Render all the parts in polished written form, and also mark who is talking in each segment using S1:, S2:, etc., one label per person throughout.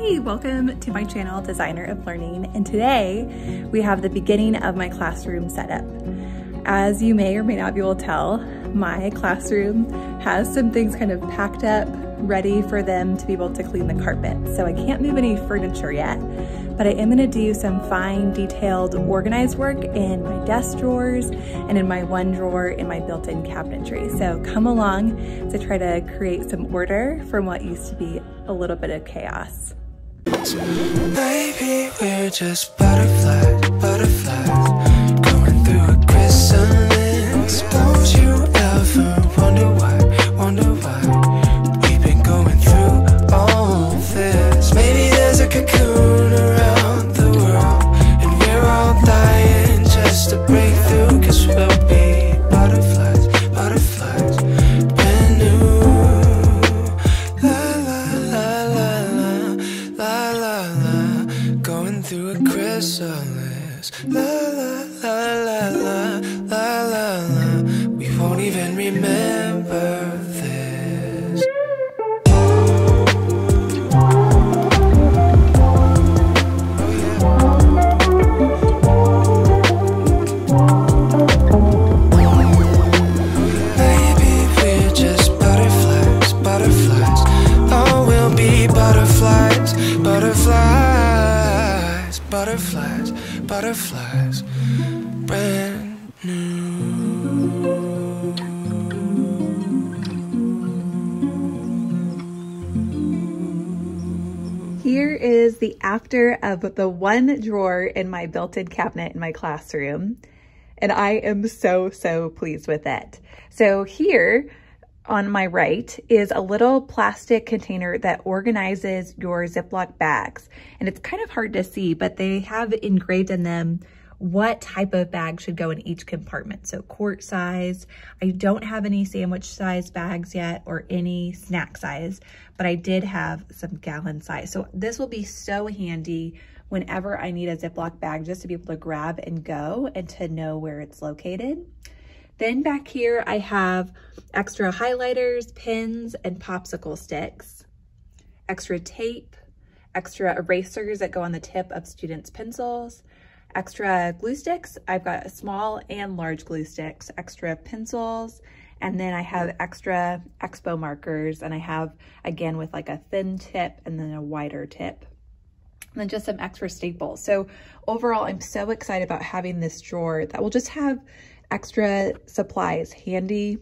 S1: Hey, welcome to my channel, Designer of Learning, and today we have the beginning of my classroom setup. As you may or may not be able to tell, my classroom has some things kind of packed up, ready for them to be able to clean the carpet. So I can't move any furniture yet, but I am gonna do some fine, detailed, organized work in my desk drawers and in my one drawer in my built-in cabinetry. So come along to try to create some order from what used to be a little bit of chaos.
S2: Maybe we're just butterflies, going through a chrysalis. Suppose you ever wonder why we've been going through all this. Maybe there's a cocoon around the world, and we're all dying just to break through, 'cause we'll be butterflies, brand new. Going through a chrysalis. We won't even remember this. Maybe we're just butterflies. Oh, we'll be butterflies, brand new.
S1: Here is the after of the one drawer in my built-in cabinet in my classroom, and I am so pleased with it. So here on my right is a little plastic container that organizes your Ziploc bags. And it's kind of hard to see, but they have engraved in them what type of bag should go in each compartment. So quart size. I don't have any sandwich size bags yet or any snack size, but I did have some gallon size. So this will be so handy whenever I need a Ziploc bag, just to be able to grab and go and to know where it's located. Then back here, I have extra highlighters, pens, and popsicle sticks, extra tape, extra erasers that go on the tip of students' pencils, extra glue sticks. I've got small and large glue sticks, extra pencils, and then I have extra expo markers, and I have, again, with like a thin tip and then a wider tip. And then just some extra staples. So overall, I'm so excited about having this drawer that will just have extra supplies handy.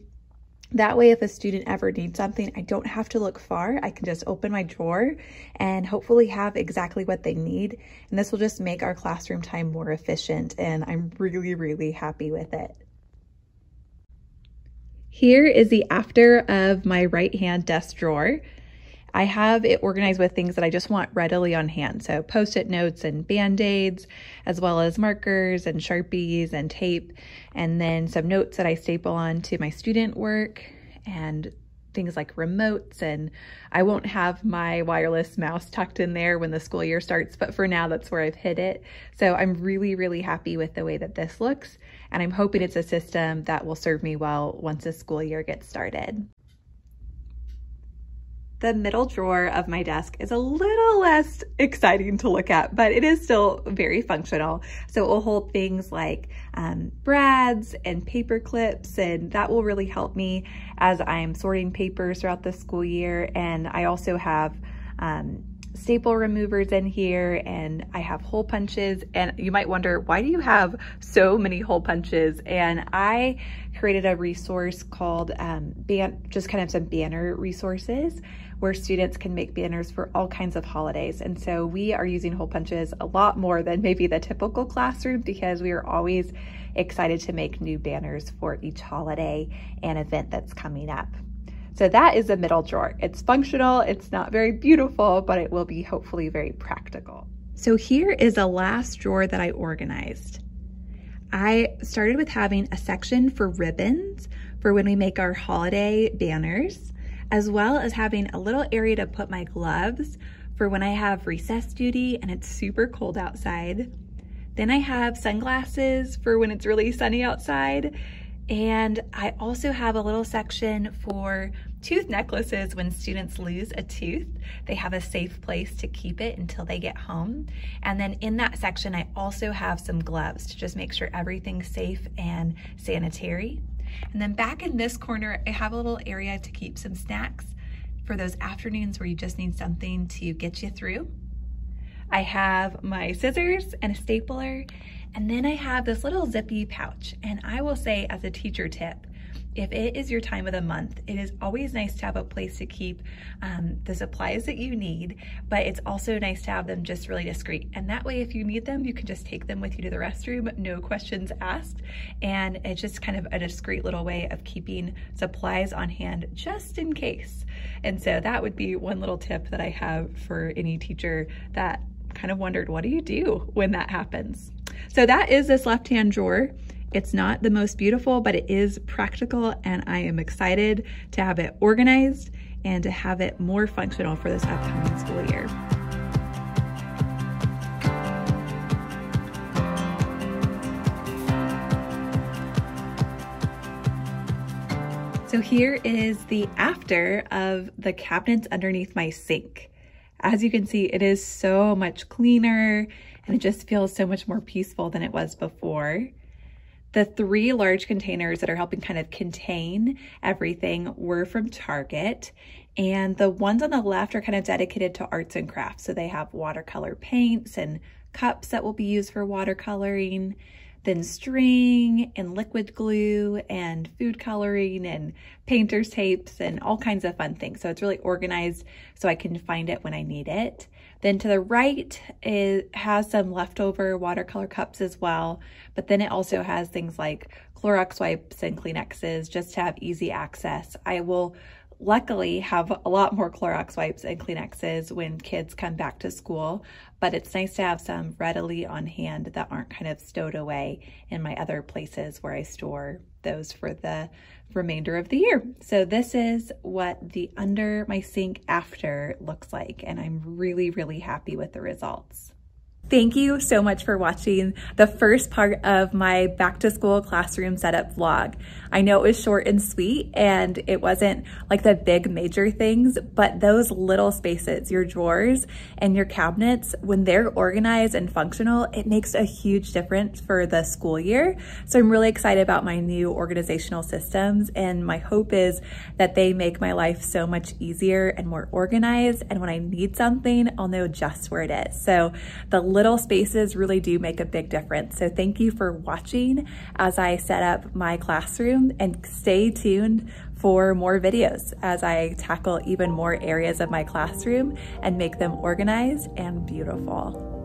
S1: That way, if a student ever needs something, I don't have to look far. I can just open my drawer and hopefully have exactly what they need. And this will just make our classroom time more efficient, and I'm really happy with it. Here is the after of my right-hand desk drawer. I have it organized with things that I just want readily on hand. So Post-it notes and Band-Aids, as well as markers and Sharpies and tape, and then some notes that I staple on to my student work and things like remotes. And I won't have my wireless mouse tucked in there when the school year starts, but for now, that's where I've hid it. So I'm really happy with the way that this looks, and I'm hoping it's a system that will serve me well once the school year gets started. The middle drawer of my desk is a little less exciting to look at, but it is still very functional. So it will hold things like brads and paper clips, and that will really help me as I'm sorting papers throughout the school year. And I also have staple removers in here, and I have hole punches. And you might wonder, why do you have so many hole punches? And I created a resource called just kind of some banner resources where students can make banners for all kinds of holidays. And so we are using hole punches a lot more than maybe the typical classroom, because we are always excited to make new banners for each holiday and event that's coming up. So that is the middle drawer. It's functional, it's not very beautiful, but it will be hopefully very practical. So here is the last drawer that I organized. I started with having a section for ribbons for when we make our holiday banners, as well as having a little area to put my gloves for when I have recess duty and it's super cold outside. Then I have sunglasses for when it's really sunny outside. And I also have a little section for tooth necklaces. When students lose a tooth, they have a safe place to keep it until they get home. And then in that section, I also have some gloves to just make sure everything's safe and sanitary. And then back in this corner, I have a little area to keep some snacks for those afternoons where you just need something to get you through. I have my scissors and a stapler, and then I have this little zippy pouch. And I will say, as a teacher tip, if it is your time of the month, it is always nice to have a place to keep the supplies that you need, but it's also nice to have them just really discreet. And that way, if you need them, you can just take them with you to the restroom, no questions asked. And it's just kind of a discreet little way of keeping supplies on hand just in case. And so that would be one little tip that I have for any teacher that kind of wondered, what do you do when that happens? So that is this left-hand drawer. It's not the most beautiful, but it is practical, and I am excited to have it organized and to have it more functional for this upcoming school year. So here is the after of the cabinets underneath my sink. As you can see, it is so much cleaner, and it just feels so much more peaceful than it was before. The 3 large containers that are helping kind of contain everything were from Target, and the ones on the left are kind of dedicated to arts and crafts. So they have watercolor paints and cups that will be used for watercoloring, then string and liquid glue and food coloring and painter's tapes and all kinds of fun things. So it's really organized so I can find it when I need it. Then to the right, it has some leftover watercolor cups as well, but then it also has things like Clorox wipes and Kleenexes just to have easy access. I will luckily have a lot more Clorox wipes and Kleenexes when kids come back to school, but it's nice to have some readily on hand that aren't kind of stowed away in my other places where I store those for the remainder of the year. So this is what the under my sink after looks like, and I'm really, really happy with the results. Thank you so much for watching the first part of my back to school classroom setup vlog. I know it was short and sweet, and it wasn't like the big major things, but those little spaces, your drawers and your cabinets, when they're organized and functional, it makes a huge difference for the school year. So I'm really excited about my new organizational systems, and my hope is that they make my life so much easier and more organized, and when I need something, I'll know just where it is. So the little spaces really do make a big difference. So thank you for watching as I set up my classroom, and stay tuned for more videos as I tackle even more areas of my classroom and make them organized and beautiful.